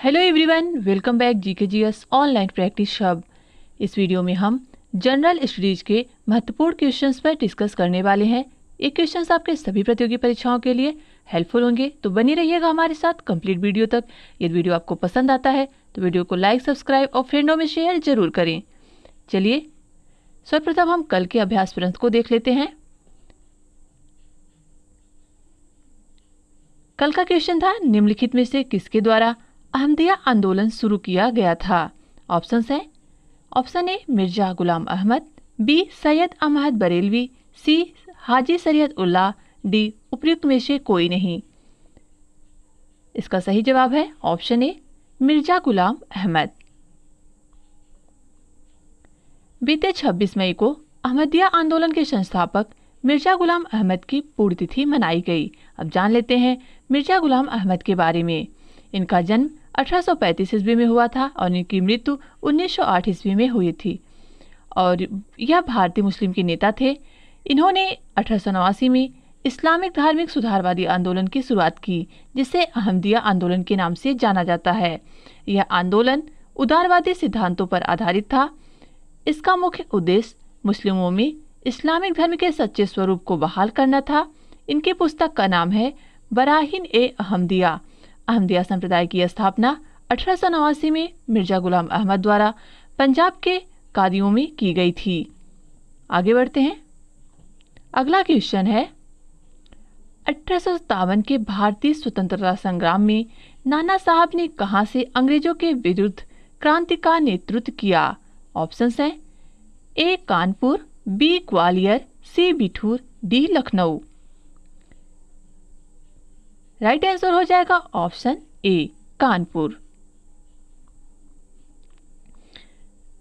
Hello everyone, welcome back GKGS online practice hub. इस video में हम जनरल स्टडीज के महत्वपूर्ण क्वेश्चंस पर डिस्कस करने वाले हैं। ये क्वेश्चंस आपके सभी प्रतियोगी परीक्षाओं के लिए हेल्पफुल होंगे, तो बनी रहिएगा हमारे साथ कंप्लीट वीडियो तक। यदि वीडियो आपको पसंद आता है तो वीडियो को लाइक, सब्सक्राइब और फ्रेंडों में शेयर जरूर करें। चलिए सर्वप्रथम हम कल के अभ्यास प्रश्न को देख लेते हैं। कल का क्वेश्चन था, निम्नलिखित में से किसके द्वारा अहमदिया आंदोलन शुरू किया गया था। ऑप्शंस हैं। Option A Mirza Ghulam Ahmad, B Syed Ahmad Barelvi, C Haji Shariatullah, D उपयुक्त में से कोई नहीं। इसका सही जवाब है ऑप्शन ए मिर्जा गुलाम अहमद। बीते 26 मई को अहमदिया आंदोलन के संस्थापक मिर्जा गुलाम अहमद की पुण्यतिथि मनाई गई। अब जान लेते हैं मिर्जा गुलाम अहमद के बारे में। इनका जन्म 1835 ईस्वी में हुआ था और इनकी मृत्यु 1908 ईस्वी में हुई थी और यह भारतीय मुस्लिम के नेता थे। इन्होंने 1889 में इस्लामिक धार्मिक सुधारवादी आंदोलन की शुरुआत की, जिसे अहमदिया आंदोलन के नाम से जाना जाता है। यह आंदोलन उदारवादी सिद्धांतों पर आधारित था। इसका मुख्य उद्देश्य मुस्लिमों में इस्लामिक धर्म के सच्चे स्वरूप को बहाल करना था। इनकी पुस्तक का नाम है बराहीन ए अहमदिया। अहमदिया संप्रदाय की स्थापना 1889 में मिर्जा गुलाम अहमद द्वारा पंजाब के कादियों में की गई थी। आगे बढ़ते हैं। अगला क्वेश्चन है, 1857 के भारतीय स्वतंत्रता संग्राम में नाना साहब ने कहां से अंग्रेजों के विरुद्ध क्रांति का नेतृत्व किया। ऑप्शंस हैं। A Kanpur, B Gwalior, C Bithoor, D Lucknow. Right answer हो जाएगा ऑप्शन ए कानपुर।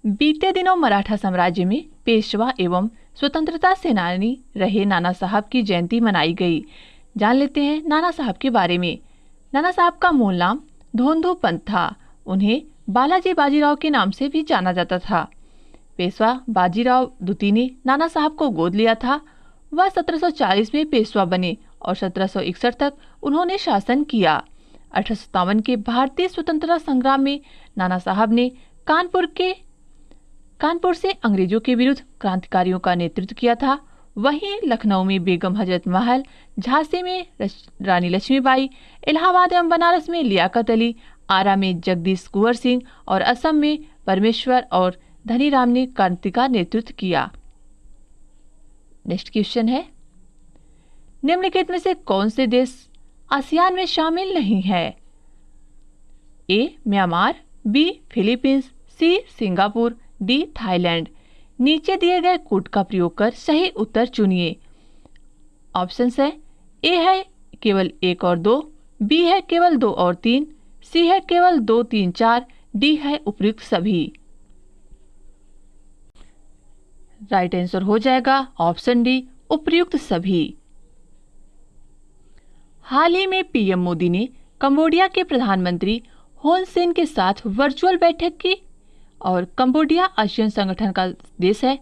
बीते दिनों मराठा साम्राज्य में पेशवा एवं स्वतंत्रता सेनानी रहे नाना साहब की जयंती मनाई गई। जान लेते हैं नाना साहब के बारे में। नाना साहब का मूल नाम धोंधू पंत था। उन्हें बालाजी बाजीराव के नाम से भी जाना जाता था। पेशवा बाजीराव द्वितीय ने नाना साहब को गोद लिया था। वह 1740 में पेशवा बने और 1761 तक उन्होंने शासन किया। 1857 के भारतीय स्वतंत्रता संग्राम में नाना साहब ने कानपुर से अंग्रेजों के विरुद्ध क्रांतिकारियों का नेतृत्व किया था। वहीं लखनऊ में बेगम हजरत महल, झांसी में रानी लक्ष्मीबाई, इलाहाबाद एवं बनारस में लियाकत अली, आरा में जगदीश कुंवर सिंह और असम में परमेश्वर और धनीराम ने क्रांति का नेतृत्व किया। नेक्स्ट क्वेश्चन है, निम्नलिखित में से कौन से देश आसियान में शामिल नहीं है। A Myanmar, B Philippines, C Singapore, D Thailand. नीचे दिए गए कोड का प्रयोग कर सही उत्तर चुनिए। ऑप्शंस है। ए है केवल 1 और 2, बी है केवल 2 और 3, सी है केवल 2, 3, 4, डी है उपयुक्त सभी। राइट आंसर हो जाएगा ऑप्शन डी उपयुक्त सभी। हाल ही में पीएम मोदी ने कंबोडिया के प्रधानमंत्री हुन सेन के साथ वर्चुअल बैठक की और कंबोडिया आसियान संगठन का देश है।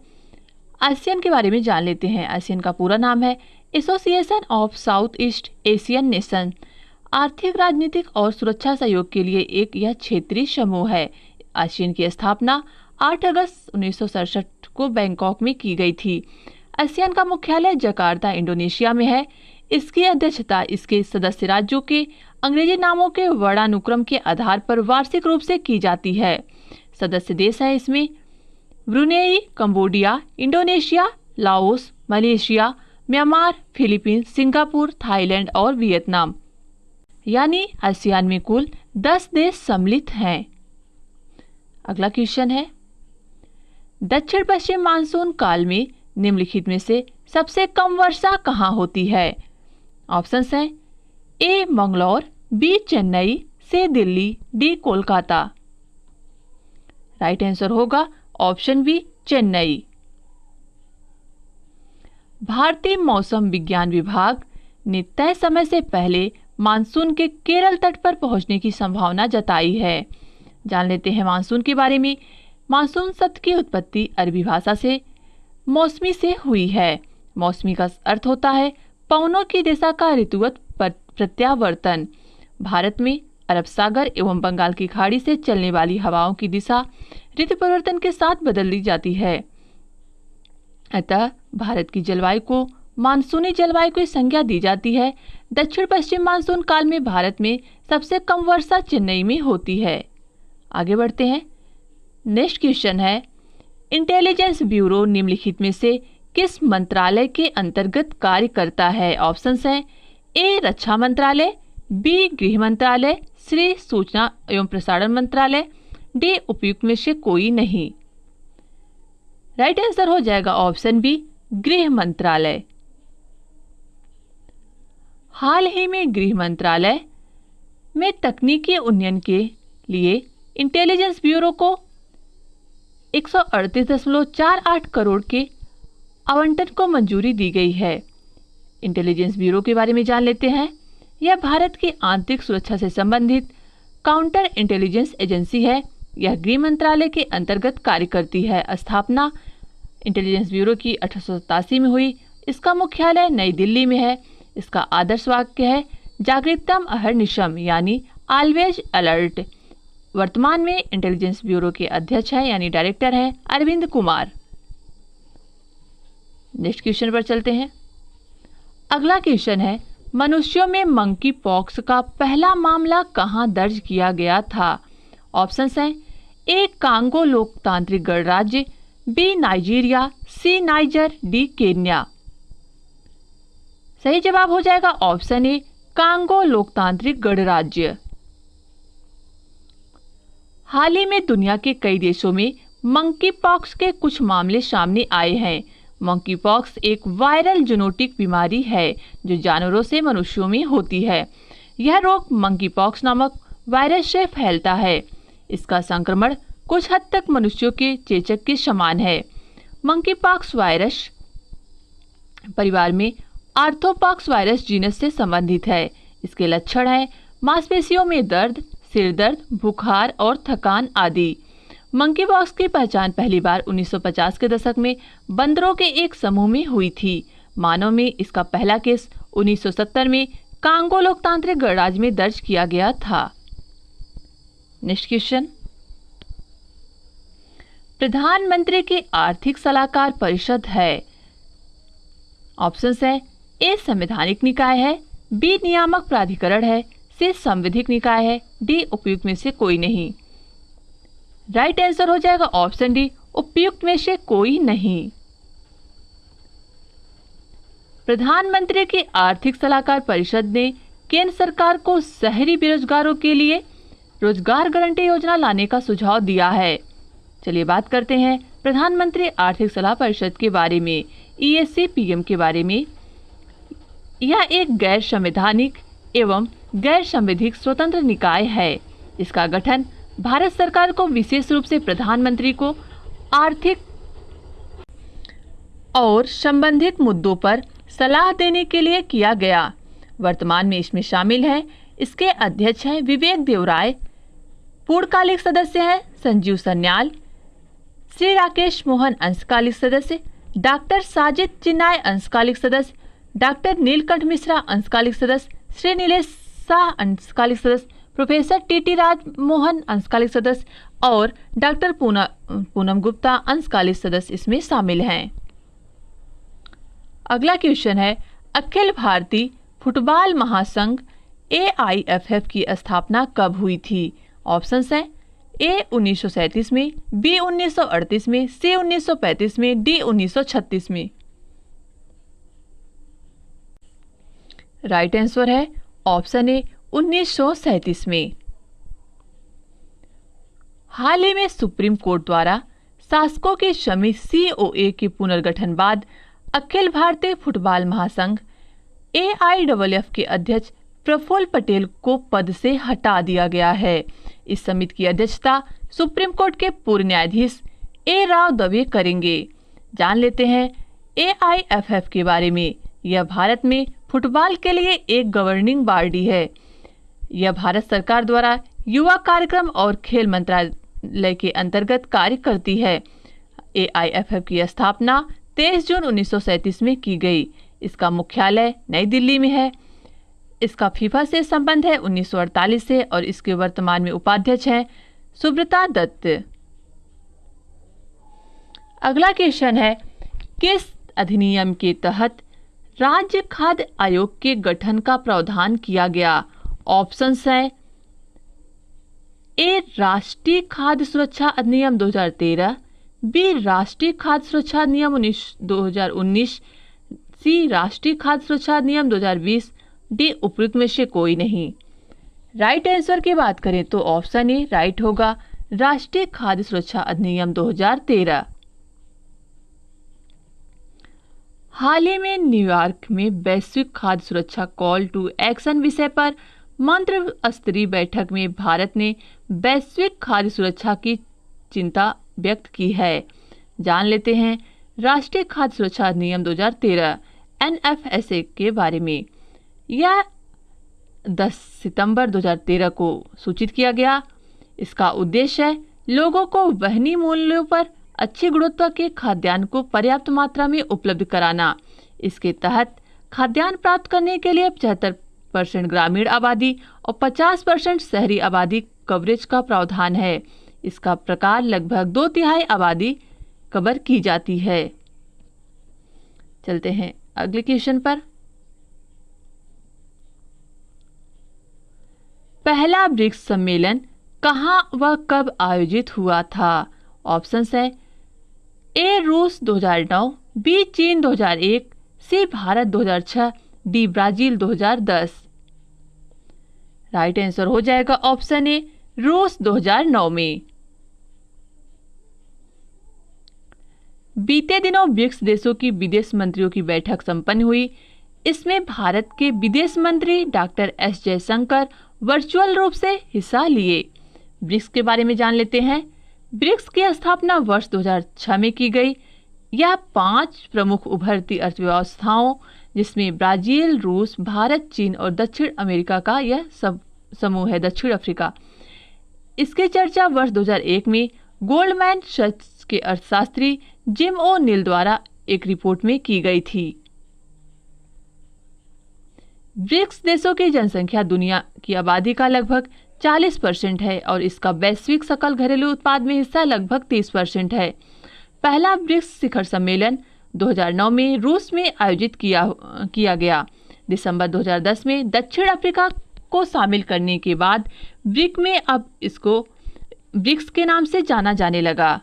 आसियान के बारे में जान लेते हैं। आसियान का पूरा नाम है association of south east Asian nation. आर्थिक, राजनीतिक और सुरक्षा सहयोग के लिए एक यह क्षेत्रीय समूह है। आसियान की स्थापना 8 अगस्त 1967 को बैंकॉक में की गई थी। आसियान का मुख्यालय जकार्ता, इंडोनेशिया में है। इसकी अध्यक्षता इसके सदस्य राज्यों के अंग्रेजी नामों के वर्णानुक्रम के आधार पर वार्षिक रूप से की जाती है। सदस्य देश हैं इसमें Brunei, Cambodia, Indonesia, Laos, Malaysia, Myanmar, Philippines, Singapore, Thailand और वियतनाम। यानी आसियान में कुल 10 देश सम्मिलित हैं। अगला क्वेश्चन है, दक्षिण पश्चिम मानसून काल में निम्नलिखित में से सबसे कम वर्षा कहाँ होती है। ऑप्शंस हैं। A Mangalore, B Chennai, C Delhi, D Kolkata. Right answer होगा ऑप्शन बी चेन्नई। भारतीय मौसम विज्ञान विभाग ने तय समय से पहले मानसून के केरल तट पर पहुंचने की संभावना जताई है। जान लेते हैं मानसून के बारे में। मानसून शब्द की उत्पत्ति अरबी भाषा से मौसमी से हुई है। मौसमी का अर्थ होता है पवनों की दिशा का ऋतुगत प्रत्यावर्तन। भारत में अरब सागर एवं बंगाल की खाड़ी से चलने वाली हवाओं की दिशा ऋतु परिवर्तन के साथ बदल दी जाती है। अतः भारत की जलवायु को मानसूनी जलवायु की संज्ञा दी जाती है। दक्षिण पश्चिम मानसून काल में भारत में सबसे कम वर्षा चेन्नई में होती है। आगे बढ़ते हैं। नेक्स्ट क्वेश्चन है, इंटेलिजेंस ब्यूरो निम्नलिखित में से किस मंत्रालय के अंतर्गत कार्य करता है? ऑप्शंस हैं ए रक्षा मंत्रालय, बी गृह मंत्रालय, सी सूचना एवं प्रसारण मंत्रालय, डी उपयुक्त में से कोई नहीं। राइट आंसर हो जाएगा ऑप्शन बी गृह मंत्रालय। हाल ही में गृह मंत्रालय में तकनीकी उन्नयन के लिए इंटेलिजेंस ब्यूरो को 138.48 करोड़ के आवंटन को मंजूरी दी गई है। इंटेलिजेंस ब्यूरो के बारे में जान लेते हैं। यह भारत की आंतरिक सुरक्षा से संबंधित काउंटर इंटेलिजेंस एजेंसी है। यह गृह मंत्रालय के अंतर्गत कार्य करती है। स्थापना इंटेलिजेंस ब्यूरो की 1887 में हुई। इसका मुख्यालय नई दिल्ली में है। इसका आदर्श वाक्य है जागृतम अहर्निशम यानी ऑलवेज अलर्ट। वर्तमान में इंटेलिजेंस ब्यूरो के अध्यक्ष हैं यानी डायरेक्टर हैं अरविंद कुमार। नेक्स्ट क्वेश्चन पर चलते हैं। अगला क्वेश्चन है, मनुष्यों में मंकी पॉक्स का पहला मामला कहां दर्ज किया गया था? ऑप्शंस हैं ए कांगो लोकतांत्रिक गणराज्य, बी नाइजीरिया, सी नाइजर, डी केन्या। सही जवाब हो जाएगा ऑप्शन ए कांगो लोकतांत्रिक गणराज्य। हाल ही में दुनिया के कई देशों में मंकी पॉक्स के कुछ मामले सामने आए हैं। मंकी पॉक्स एक वायरल जूनोटिक बीमारी है जो जानवरों से मनुष्यों में होती है। यह रोग मंकी पॉक्स नामक वायरस से फैलता है। इसका संक्रमण कुछ हद तक मनुष्यों के चेचक के समान है। मंकी पॉक्स वायरस परिवार में आर्थ्रोपॉक्स वायरस जीनस से संबंधित है। इसके लक्षण हैं मांसपेशियों में दर्द, सिर दर्द, बुखार और थकान आदि। मंकी पॉक्स की पहचान पहली बार 1950 के दशक में बंदरों के एक समूह में हुई थी। मानव में इसका पहला केस 1970 में कांगो लोकतांत्रिक गणराज्य में दर्ज किया गया था। नेक्स्ट क्वेश्चन, प्रधानमंत्री की आर्थिक सलाहकार परिषद है। ऑप्शंस है ए संवैधानिक निकाय है, बी नियामक प्राधिकरण है, सी संविधिक निकाय है, डी उपयुक्त में से कोई नहीं। राइट आंसर हो जाएगा ऑप्शन डी उपयुक्त में से कोई नहीं। प्रधानमंत्री की आर्थिक सलाहकार परिषद ने केंद्र सरकार को शहरी बेरोजगारों के लिए रोजगार गारंटी योजना लाने का सुझाव दिया है। चलिए बात करते हैं प्रधानमंत्री आर्थिक सलाह परिषद के बारे में, EAC-PM के बारे में। यह एक गैर संवैधानिक एवं गैर संवैधानिक स्वतंत्र निकाय है। इसका गठन भारत सरकार को विशेष रूप से प्रधानमंत्री को आर्थिक और संबंधित मुद्दों पर सलाह देने के लिए किया गया। वर्तमान में इसमें शामिल हैं, इसके अध्यक्ष हैं विवेक देवराय, पूर्णकालिक सदस्य हैं संजीव सन्याल, श्री राकेश मोहन अंशकालिक सदस्य, डॉक्टर साजिद चिन्नाय अंशकालिक सदस्य, डॉक्टर नीलकंठ मिश्रा अंशकालिक सदस्य, श्री नीलेश शाह अंशकालिक सदस्य, प्रोफेसर टी राज मोहन अंशकालिक सदस्य और डॉक्टर पूनम गुप्ता अंशकालिक सदस्य इसमें शामिल हैं। अगला क्वेश्चन है, अखिल भारतीय फुटबॉल महासंघ AIFF की स्थापना कब हुई थी? ऑप्शंस हैं ए 1937 में, बी 1938 में, सी 1935 में, डी 1936 में। राइट आंसर है ऑप्शन ए 1937 में। हाल ही में सुप्रीम कोर्ट द्वारा शासकों की समिति COA के पुनर्गठन बाद अखिल भारतीय फुटबॉल महासंघ AIFF के अध्यक्ष प्रफुल्ल पटेल को पद से हटा दिया गया है। इस समिति की अध्यक्षता सुप्रीम कोर्ट के पूर्व न्यायाधीश A राव दवे करेंगे। जान लेते हैं AIFF के बारे में। यह भारत में फुटबॉल के लिए एक गवर्निंग बॉडी है। यह भारत सरकार द्वारा युवा कार्यक्रम और खेल मंत्रालय के अंतर्गत कार्य करती है। AIFF की स्थापना 23 जून 1937 में की गई। इसका मुख्यालय नई दिल्ली में है। इसका फीफा से संबंध है 1948 से और इसके वर्तमान में उपाध्यक्ष हैं सुब्रता दत्त। अगला क्वेश्चन है, किस अधिनियम के तहत राज्य खाद्य आयोग के गठन का प्रावधान किया गया? ऑप्शंस हैं ए राष्ट्रीय खाद्य सुरक्षा अधिनियम 2013, बी राष्ट्रीय खाद्य सुरक्षा अधिनियम 2019, सी राष्ट्रीय खाद्य सुरक्षा अधिनियम 2020, डी उपयुक्त में से कोई नहीं। राइट आंसर की बात करें तो ऑप्शन ए राइट होगा, राष्ट्रीय खाद्य सुरक्षा अधिनियम 2013। हाल ही में न्यूयॉर्क में वैश्विक खाद्य सुरक्षा कॉल टू एक्शन विषय पर मंत्री स्तरीय बैठक में भारत ने वैश्विक खाद्य सुरक्षा की चिंता व्यक्त की है। जान लेते हैं राष्ट्रीय खाद्य सुरक्षा अधिनियम 2013 NFSA के बारे में। यह 10 सितंबर 2013 को सूचित किया गया। इसका उद्देश्य है लोगों को वहनीय मूल्यों पर अच्छी गुणवत्ता के खाद्यान्न को पर्याप्त मात्रा में उपलब्ध कराना। इसके तहत खाद्यान्न प्राप्त करने के लिए 75% ग्रामीण आबादी और 50% शहरी आबादी कवरेज का प्रावधान है। इसका प्रकार लगभग 2/3 आबादी कवर की जाती है। चलते हैं अगले क्वेश्चन पर। पहला ब्रिक्स सम्मेलन कहां व कब आयोजित हुआ था? ऑप्शंस है ए रूस 2009, बी चीन 2001, C Bharat 2006, D Brazil 2010। Right answer हो जाएगा ऑप्शन ए रूस 2009 में। बीते दिनों ब्रिक्स देशों की विदेश मंत्रियों की बैठक संपन्न हुई। इसमें भारत के विदेश मंत्री डॉक्टर एस जयशंकर वर्चुअल रूप से हिस्सा लिए। ब्रिक्स के बारे में जान लेते हैं। ब्रिक्स की स्थापना वर्ष 2006 में की गई। यह 5 प्रमुख उभरती अर्थव्यवस्थाओं जिसमें ब्राजील, रूस, भारत, चीन और दक्षिण अमेरिका का यह सब समूह है, दक्षिण अफ्रीका। इसकी चर्चा वर्ष 2001 में गोल्डमैन सैच्स के अर्थशास्त्री जिम ओ नील द्वारा एक रिपोर्ट में की गई थी। ब्रिक्स देशों की जनसंख्या दुनिया की आबादी का लगभग 40% है और इसका वैश्विक सकल घरेलू उत्पाद में हिस्सा लगभग 30% है। पहला ब्रिक्स शिखर सम्मेलन 2009 में रूस में आयोजित किया गया। दिसंबर 2010 में दक्षिण अफ्रीका को शामिल करने के बाद ब्रिक्स में अब इसको ब्रिक्स के नाम से जाना जाने लगा।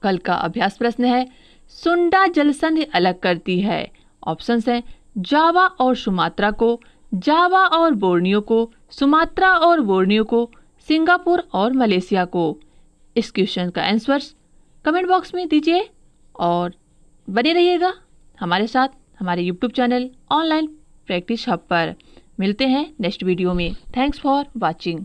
कल का अभ्यास प्रश्न है, सुंडा जलसंधि अलग करती है। ऑप्शंस हैं जावा और सुमात्रा को, जावा और बोर्नियो को, सुमात्रा और बोर्नियो को, सिंगापुर और मलेशिया को। इस क्वेश्चन का आंसर कमेंट बॉक्स में दीजिए और बने रहिएगा हमारे साथ हमारे YouTube channel online practice hub पर। मिलते हैं नेक्स्ट वीडियो में। Thanks for watching.